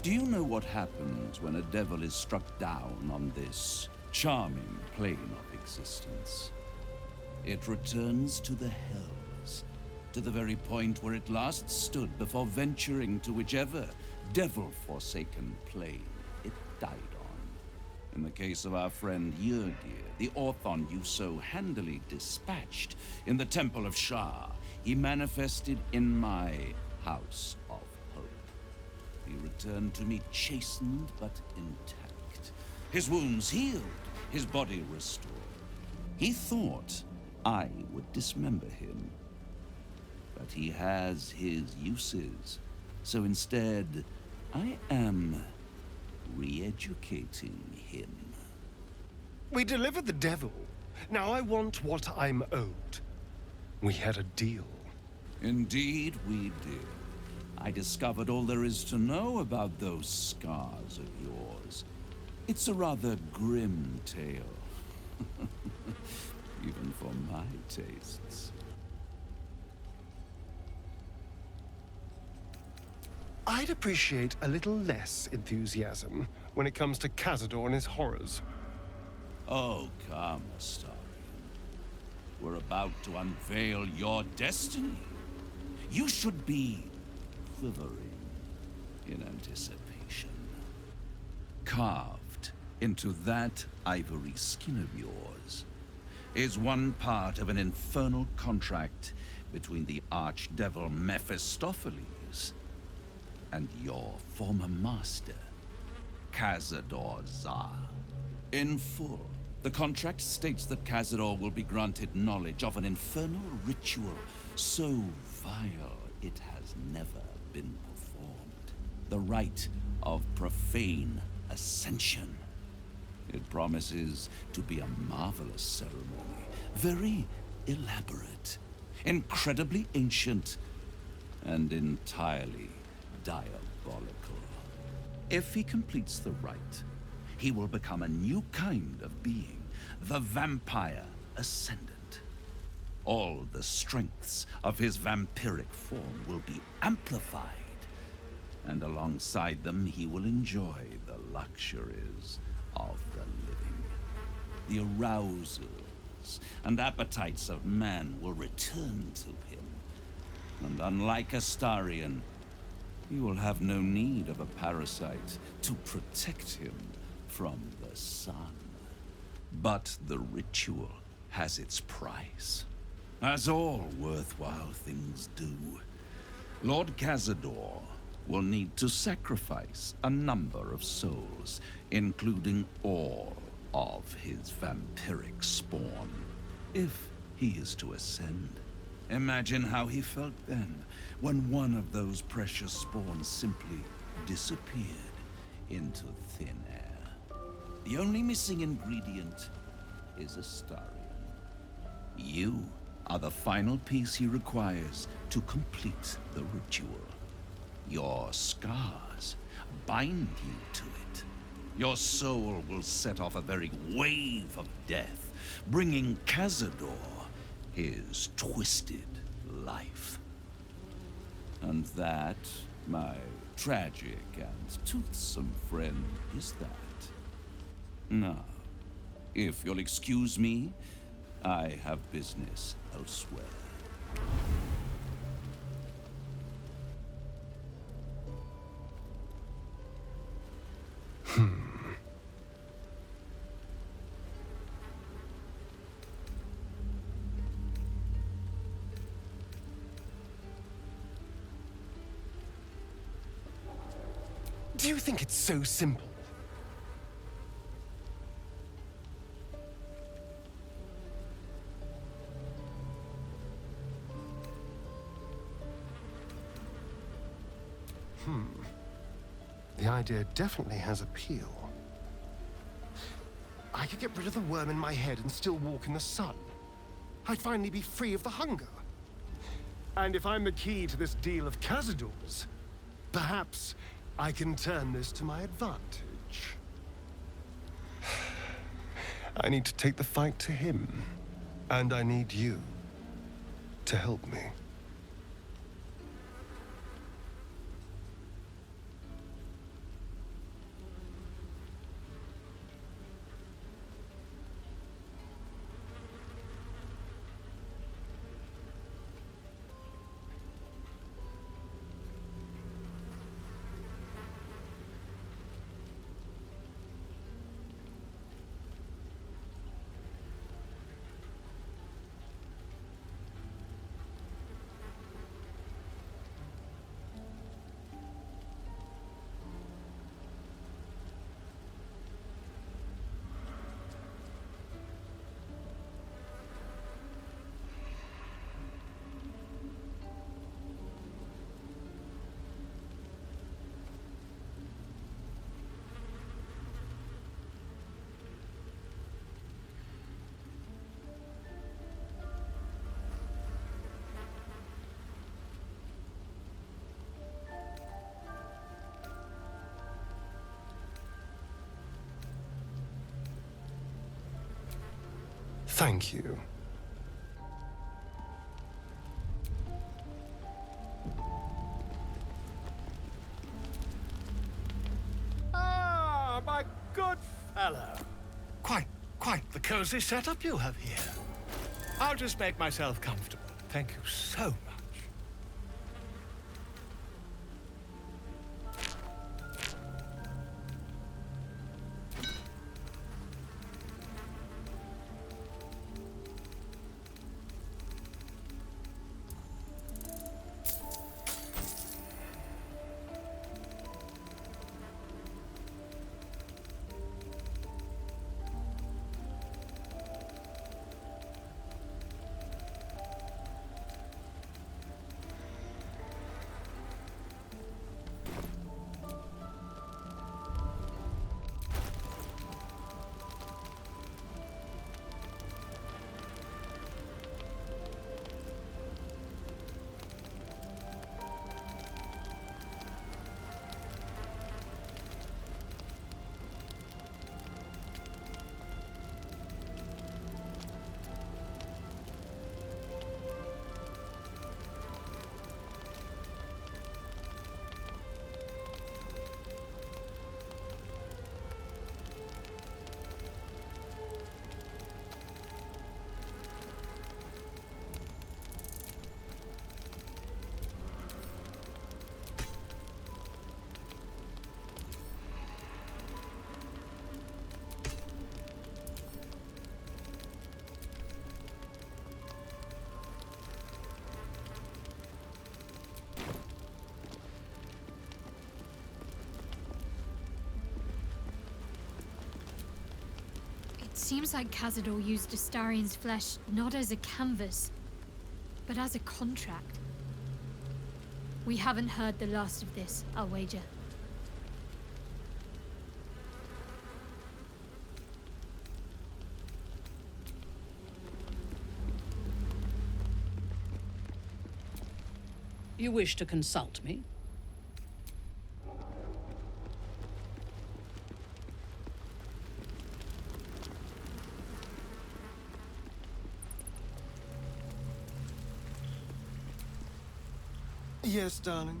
Do you know what happens when a devil is struck down on this charming plane of existence? It returns to the hells, to the very point where it last stood before venturing to whichever devil-forsaken plane it died on. In the case of our friend Yrgir, the Orthon you so handily dispatched in the Temple of Shah, he manifested in my House of Hope. He returned to me chastened but intact, his wounds healed, his body restored. He thought I would dismember him, but he has his uses, so instead I am re-educating him. We delivered the devil. Now I want what I'm owed. We had a deal. Indeed we did. I discovered all there is to know about those scars of yours. It's a rather grim tale. Even for my tastes. I'd appreciate a little less enthusiasm when it comes to Cazador and his horrors. Oh, come, Astarion. We're about to unveil your destiny. You should be quivering in anticipation. Carved into that ivory skin of yours is one part of an infernal contract between the archdevil Mephistopheles and your former master, Cazador Za. In full, the contract states that Cazador will be granted knowledge of an infernal ritual so vile it has never been performed. The rite of profane ascension. It promises to be a marvelous ceremony, very elaborate, incredibly ancient, and entirely diabolical. If he completes the rite, he will become a new kind of being, the Vampire Ascendant. All the strengths of his vampiric form will be amplified, and alongside them he will enjoy the luxuries of the living. The arousals and appetites of man will return to him, and unlike Astarion, he will have no need of a parasite to protect him from the sun. But the ritual has its price, as all worthwhile things do. Lord Cazador will need to sacrifice a number of souls, including all of his vampiric spawn, if he is to ascend. Imagine how he felt then, when one of those precious spawns simply disappeared into thin air. The only missing ingredient is Astarion. You are the final piece he requires to complete the ritual. Your scars bind you to it. Your soul will set off a very wave of death, bringing Cazador his twisted life. And that, my tragic and toothsome friend, is that. Now, if you'll excuse me, I have business elsewhere. Do you think it's so simple? The idea definitely has appeal. I could get rid of the worm in my head and still walk in the sun. I'd finally be free of the hunger. And if I'm the key to this deal of Cazador's, perhaps I can turn this to my advantage. I need to take the fight to him, and I need you to help me. Thank you. Ah, my good fellow. Quite the cozy setup you have here. I'll just make myself comfortable. Thank you so much. It seems like Cazador used Astarian's flesh not as a canvas, but as a contract. We haven't heard the last of this, I'll wager. You wish to consult me? Yes, darling.